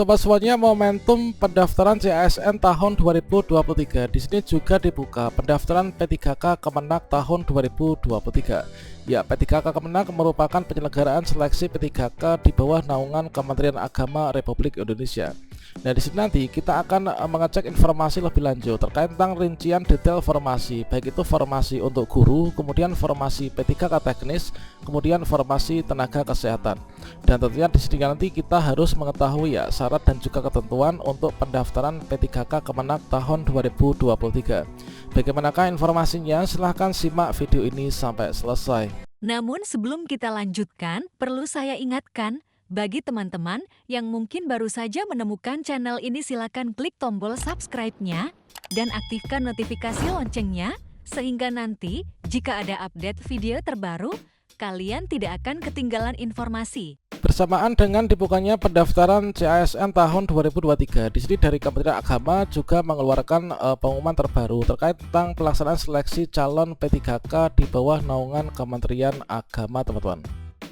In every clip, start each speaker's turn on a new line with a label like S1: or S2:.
S1: Sobat semuanya, momentum pendaftaran CASN tahun 2023 di sini juga dibuka pendaftaran P3K Kemenak tahun 2023. Ya, P3K Kemenak merupakan penyelenggaraan seleksi P3K di bawah naungan Kementerian Agama Republik Indonesia. Nah, di sini nanti kita akan mengecek informasi lebih lanjut terkait tentang rincian detail formasi, baik itu formasi untuk guru, kemudian formasi P3K teknis, kemudian formasi tenaga kesehatan. Dan tentunya di sini nanti kita harus mengetahui ya syarat dan juga ketentuan untuk pendaftaran P3K Kemenak tahun 2023. Bagaimanakah informasinya? Silahkan simak video ini sampai selesai.
S2: Namun sebelum kita lanjutkan, perlu saya ingatkan, bagi teman-teman yang mungkin baru saja menemukan channel ini, silakan klik tombol subscribe-nya dan aktifkan notifikasi loncengnya, sehingga nanti jika ada update video terbaru, kalian tidak akan ketinggalan informasi.
S1: Bersamaan dengan dibukanya pendaftaran CASN tahun 2023, di sini dari Kementerian Agama juga mengeluarkan pengumuman terbaru terkait tentang pelaksanaan seleksi calon P3K di bawah naungan Kementerian Agama, teman-teman.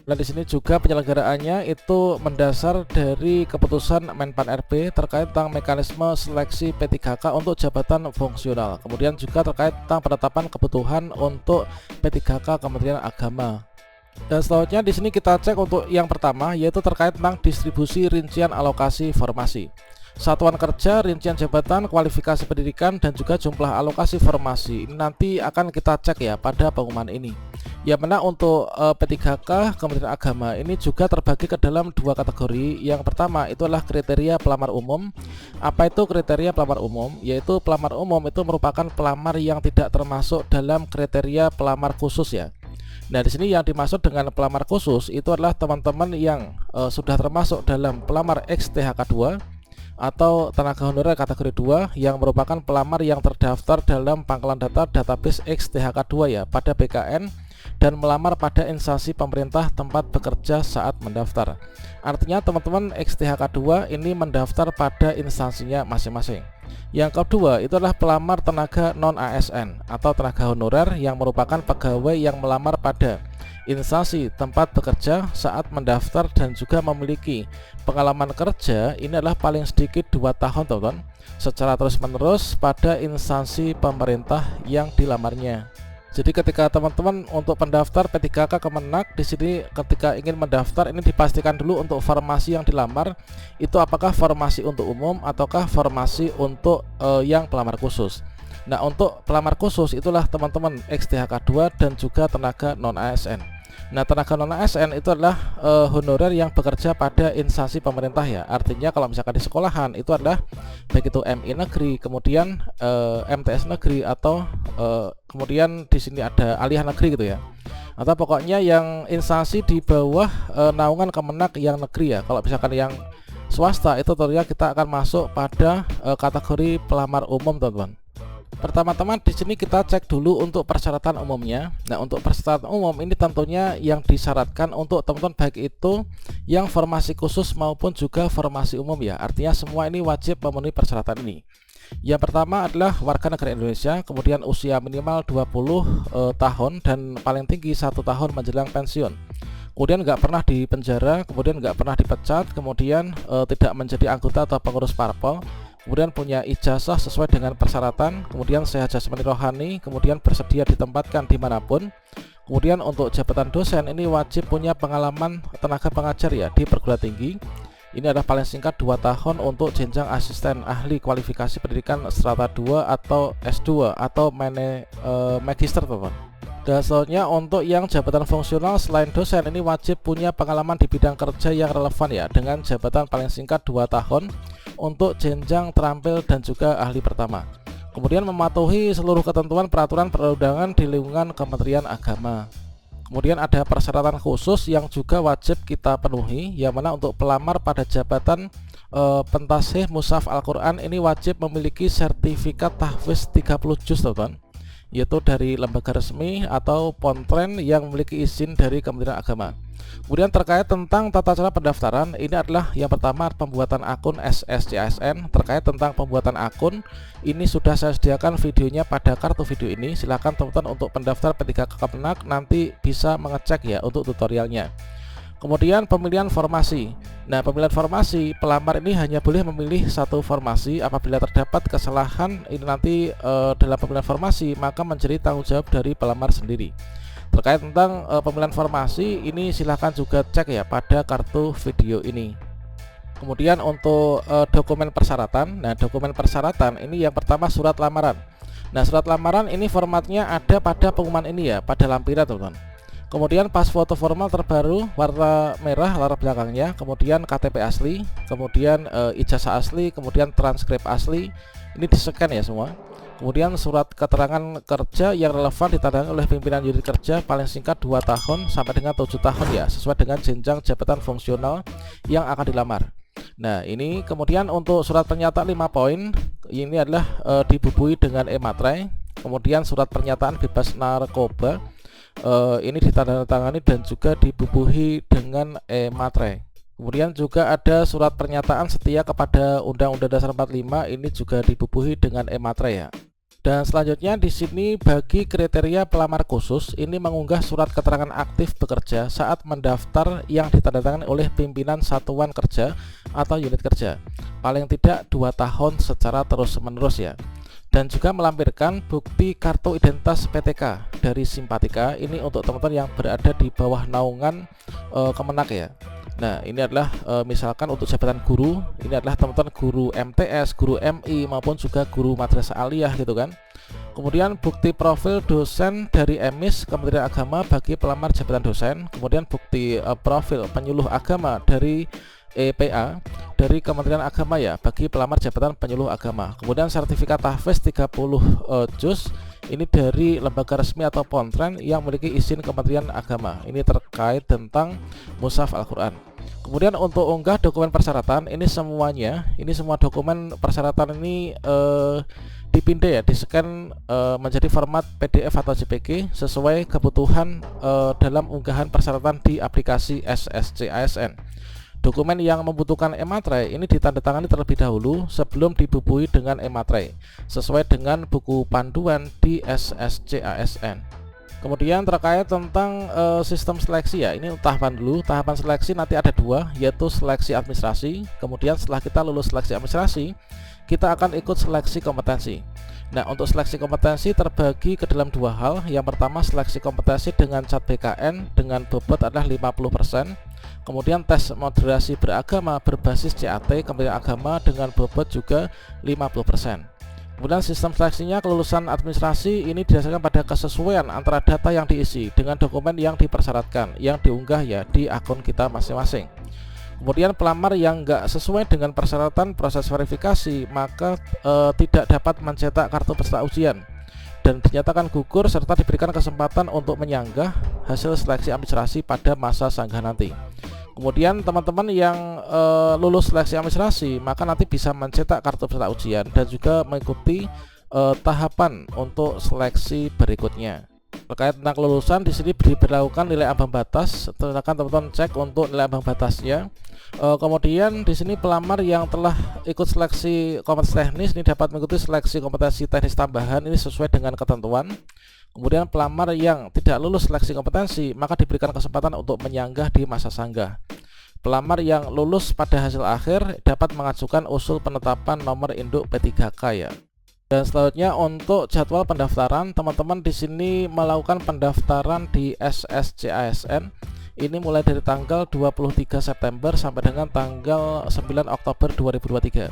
S1: Dan di sini juga penyelenggaraannya itu mendasar dari keputusan Menpan RB terkait tentang mekanisme seleksi P3K untuk jabatan fungsional. Kemudian juga terkait tentang penetapan kebutuhan untuk P3K Kementerian Agama. Dan selanjutnya di sini kita cek untuk yang pertama, yaitu terkait tentang distribusi rincian alokasi formasi. Satuan kerja, rincian jabatan, kualifikasi pendidikan, dan juga jumlah alokasi formasi. Ini nanti akan kita cek ya pada pengumuman ini. Yang mana untuk P3K Kementerian Agama ini juga terbagi ke dalam dua kategori. Yang pertama itu adalah kriteria pelamar umum. Apa itu kriteria pelamar umum? Yaitu pelamar umum itu merupakan pelamar yang tidak termasuk dalam kriteria pelamar khusus ya. Nah, di sini yang dimaksud dengan pelamar khusus itu adalah teman-teman yang sudah termasuk dalam pelamar XTHK2 atau tenaga honorer kategori 2 yang merupakan pelamar yang terdaftar dalam pangkalan data database XTHK2 ya pada BKN dan melamar pada instansi pemerintah tempat bekerja saat mendaftar. Artinya teman-teman XTHK2 ini mendaftar pada instansinya masing-masing. Yang kedua itu adalah pelamar tenaga non-ASN atau tenaga honorer yang merupakan pegawai yang melamar pada instansi tempat bekerja saat mendaftar dan juga memiliki pengalaman kerja ini adalah paling sedikit 2 tahun teman-teman secara terus-menerus pada instansi pemerintah yang dilamarnya. Jadi ketika teman-teman untuk pendaftar P3K Kemenak di sini ketika ingin mendaftar ini dipastikan dulu untuk formasi yang dilamar itu apakah formasi untuk umum ataukah formasi untuk yang pelamar khusus. Nah, untuk pelamar khusus itulah teman-teman XTHK2 dan juga tenaga non-ASN. Nah, tenaga non-ASN itu adalah honorer yang bekerja pada instansi pemerintah ya. Artinya kalau misalkan di sekolahan itu adalah baik itu MI negeri, kemudian MTS negeri atau kemudian di sini ada aliyah negeri gitu ya. Atau pokoknya yang instansi di bawah naungan Kemenak yang negeri ya. Kalau misalkan yang swasta itu tentunya kita akan masuk pada kategori pelamar umum, teman-teman. Pertama-tama di sini kita cek dulu untuk persyaratan umumnya. Nah, untuk persyaratan umum ini tentunya yang disyaratkan untuk teman-teman baik itu yang formasi khusus maupun juga formasi umum ya. Artinya semua ini wajib memenuhi persyaratan ini. Yang pertama adalah warga negara Indonesia, kemudian usia minimal 20 tahun dan paling tinggi 1 tahun menjelang pensiun. Kemudian nggak pernah di penjara, kemudian nggak pernah dipecat, kemudian tidak menjadi anggota atau pengurus parpol. Kemudian punya ijazah sesuai dengan persyaratan, kemudian sehat jasmani rohani, kemudian bersedia ditempatkan dimanapun. Kemudian untuk jabatan dosen ini wajib punya pengalaman tenaga pengajar ya di perguruan tinggi. Ini adalah paling singkat 2 tahun untuk jenjang asisten ahli kualifikasi pendidikan strata 2 atau S2 atau magister, teman-teman. Dan selanjutnya untuk yang jabatan fungsional selain dosen ini wajib punya pengalaman di bidang kerja yang relevan ya dengan jabatan paling singkat 2 tahun untuk jenjang terampil dan juga ahli pertama. Kemudian mematuhi seluruh ketentuan peraturan perundangan di lingkungan Kementerian Agama. Kemudian ada persyaratan khusus yang juga wajib kita penuhi, yang mana untuk pelamar pada jabatan pentasih mushaf Al-Quran ini wajib memiliki sertifikat tahfiz 30 juz, teman-teman, yaitu dari lembaga resmi atau pontren yang memiliki izin dari Kementerian Agama. Kemudian terkait tentang tata cara pendaftaran, ini adalah yang pertama pembuatan akun SSCASN. Terkait tentang pembuatan akun, ini sudah saya sediakan videonya pada kartu video ini. Silahkan teman-teman untuk pendaftar P3K Kemenak nanti bisa mengecek ya untuk tutorialnya. Kemudian pemilihan formasi. Nah, pemilihan formasi, pelamar ini hanya boleh memilih satu formasi. Apabila terdapat kesalahan ini nanti dalam pemilihan formasi, maka menjadi tanggung jawab dari pelamar sendiri. Terkait tentang pemilihan formasi, ini silahkan juga cek ya pada kartu video ini. Kemudian untuk dokumen persyaratan. Nah, dokumen persyaratan ini yang pertama surat lamaran. Nah, surat lamaran ini formatnya ada pada pengumuman ini ya, pada lampiran teman-teman. Kemudian pas foto formal terbaru warna merah latar belakangnya, kemudian KTP asli, kemudian ijazah asli, kemudian transkrip asli. Ini di-scan ya semua. Kemudian surat keterangan kerja yang relevan ditandai oleh pimpinan unit kerja paling singkat 2 tahun sampai dengan 7 tahun ya, sesuai dengan jenjang jabatan fungsional yang akan dilamar. Nah, ini kemudian untuk surat pernyataan 5 poin ini adalah dibubuhi dengan e-materai. Kemudian surat pernyataan bebas narkoba ini ditandatangani dan juga dibubuhi dengan e-materai. Kemudian juga ada surat pernyataan setia kepada Undang-Undang Dasar 45, ini juga dibubuhi dengan e-materai ya. Dan selanjutnya di sini bagi kriteria pelamar khusus ini mengunggah surat keterangan aktif bekerja saat mendaftar yang ditandatangani oleh pimpinan satuan kerja atau unit kerja paling tidak 2 tahun secara terus-menerus ya. Dan juga melampirkan bukti kartu identitas PTK dari Simpatika ini untuk teman-teman yang berada di bawah naungan Kemenak ya. Nah, ini adalah misalkan untuk jabatan guru, ini adalah teman-teman guru MTS, guru MI maupun juga guru madrasah aliyah gitu kan. Kemudian bukti profil dosen dari EMIS Kementerian Agama bagi pelamar jabatan dosen, kemudian bukti profil penyuluh agama dari EPA dari Kementerian Agama ya bagi pelamar jabatan penyuluh agama. Kemudian sertifikat tahfiz 30 juz ini dari lembaga resmi atau pontren yang memiliki izin Kementerian Agama. Ini terkait tentang mushaf Al-Qur'an. Kemudian untuk unggah dokumen persyaratan ini semuanya, ini semua dokumen persyaratan ini dipindai ya, di-scan menjadi format PDF atau JPG sesuai kebutuhan dalam unggahan persyaratan di aplikasi SSC ASN. Dokumen yang membutuhkan e-materai ini ditandatangani terlebih dahulu sebelum dibubuhi dengan e-materai sesuai dengan buku panduan di SSC ASN. Kemudian terkait tentang sistem seleksi ya, ini tahapan dulu. Tahapan seleksi nanti ada 2, yaitu seleksi administrasi. Kemudian setelah kita lulus seleksi administrasi, kita akan ikut seleksi kompetensi. Nah, untuk seleksi kompetensi terbagi ke dalam 2 hal. Yang pertama seleksi kompetensi dengan cat BKN dengan bobot adalah 50%. Kemudian tes moderasi beragama berbasis CAT Kementerian Agama dengan bobot juga 50%. Kemudian sistem seleksinya kelulusan administrasi ini didasarkan pada kesesuaian antara data yang diisi dengan dokumen yang dipersyaratkan yang diunggah ya di akun kita masing-masing. Kemudian pelamar yang nggak sesuai dengan persyaratan proses verifikasi maka tidak dapat mencetak kartu peserta ujian dan dinyatakan gugur serta diberikan kesempatan untuk menyanggah hasil seleksi administrasi pada masa sanggah nanti. Kemudian teman-teman yang lulus seleksi administrasi maka nanti bisa mencetak kartu peserta ujian dan juga mengikuti tahapan untuk seleksi berikutnya. Terkait tentang kelulusan di sini diberlakukan nilai ambang batas, silakan teman-teman cek untuk nilai ambang batasnya. Kemudian di sini pelamar yang telah ikut seleksi kompetensi teknis ini dapat mengikuti seleksi kompetensi teknis tambahan ini sesuai dengan ketentuan. Kemudian pelamar yang tidak lulus seleksi kompetensi maka diberikan kesempatan untuk menyanggah di masa sanggah. Pelamar yang lulus pada hasil akhir dapat mengajukan usul penetapan nomor induk P3K ya. Dan selanjutnya untuk jadwal pendaftaran, teman-teman di sini melakukan pendaftaran di SSC ASN ini mulai dari tanggal 23 September sampai dengan tanggal 9 Oktober 2023.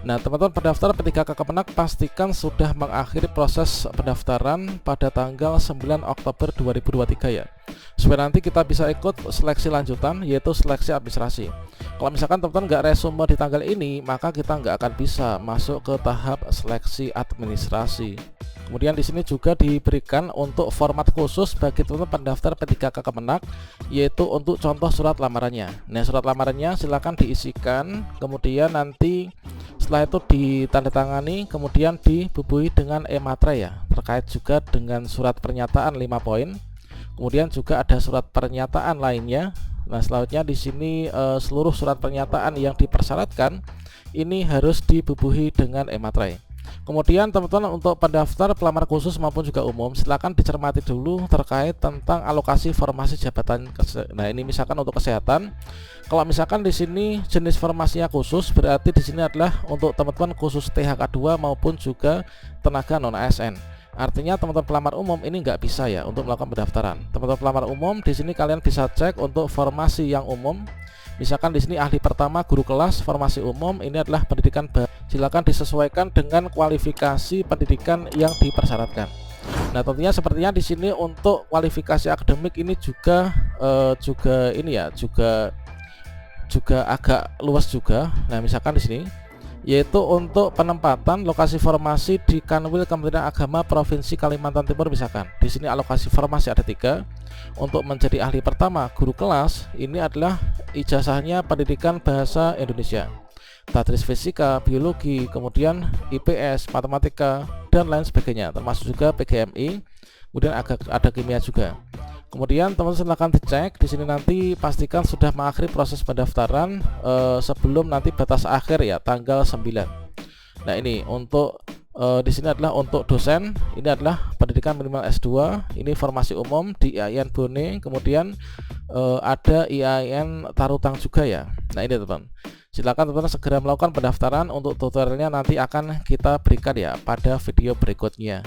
S1: Nah, teman-teman pendaftar P3K Kemenak pastikan sudah mengakhiri proses pendaftaran pada tanggal 9 Oktober 2023 ya, supaya nanti kita bisa ikut seleksi lanjutan yaitu seleksi administrasi. Kalau misalkan teman-teman nggak resume di tanggal ini, maka kita nggak akan bisa masuk ke tahap seleksi administrasi. Kemudian di sini juga diberikan untuk format khusus bagi teman-teman pendaftar P3K Kemenak, yaitu untuk contoh surat lamarannya. Nah, surat lamarannya silakan diisikan, kemudian nanti setelah itu ditandatangani, kemudian dibubuhi dengan e-materai ya. Terkait juga dengan surat pernyataan 5 poin. Kemudian juga ada surat pernyataan lainnya. Nah, selanjutnya di sini seluruh surat pernyataan yang dipersyaratkan ini harus dibubuhi dengan e-materai. Kemudian teman-teman untuk pendaftar pelamar khusus maupun juga umum, silakan dicermati dulu terkait tentang alokasi formasi jabatan. Nah, ini misalkan untuk kesehatan. Kalau misalkan di sini jenis formasinya khusus, berarti di sini adalah untuk teman-teman khusus THK2 maupun juga tenaga non ASN. Artinya teman-teman pelamar umum ini nggak bisa ya untuk melakukan pendaftaran. Teman-teman pelamar umum di sini kalian bisa cek untuk formasi yang umum. Misalkan di sini ahli pertama guru kelas formasi umum, ini adalah pendidikan baru. Silakan disesuaikan dengan kualifikasi pendidikan yang dipersyaratkan. Nah, tentunya sepertinya di sini untuk kualifikasi akademik ini juga juga agak luas juga. Nah, misalkan di sini yaitu untuk penempatan lokasi formasi di Kanwil Kementerian Agama Provinsi Kalimantan Timur. Misalkan di sini alokasi formasi ada 3. Untuk menjadi ahli pertama guru kelas, ini adalah ijazahnya pendidikan bahasa Indonesia, tadris fisika, biologi, kemudian IPS, matematika dan lain sebagainya, termasuk juga PGMI, kemudian ada kimia juga. Kemudian teman-teman silahkan dicek di sini, nanti pastikan sudah mengakhiri proses pendaftaran sebelum nanti batas akhir ya tanggal 9. Nah, ini untuk di sini adalah untuk dosen, ini adalah pendidikan minimal S2, ini formasi umum di IAIN Bone, kemudian ada IAIN Tarutang juga ya. Nah, ini teman-teman, silakan teman-teman segera melakukan pendaftaran. Untuk tutorialnya nanti akan kita berikan ya pada video berikutnya.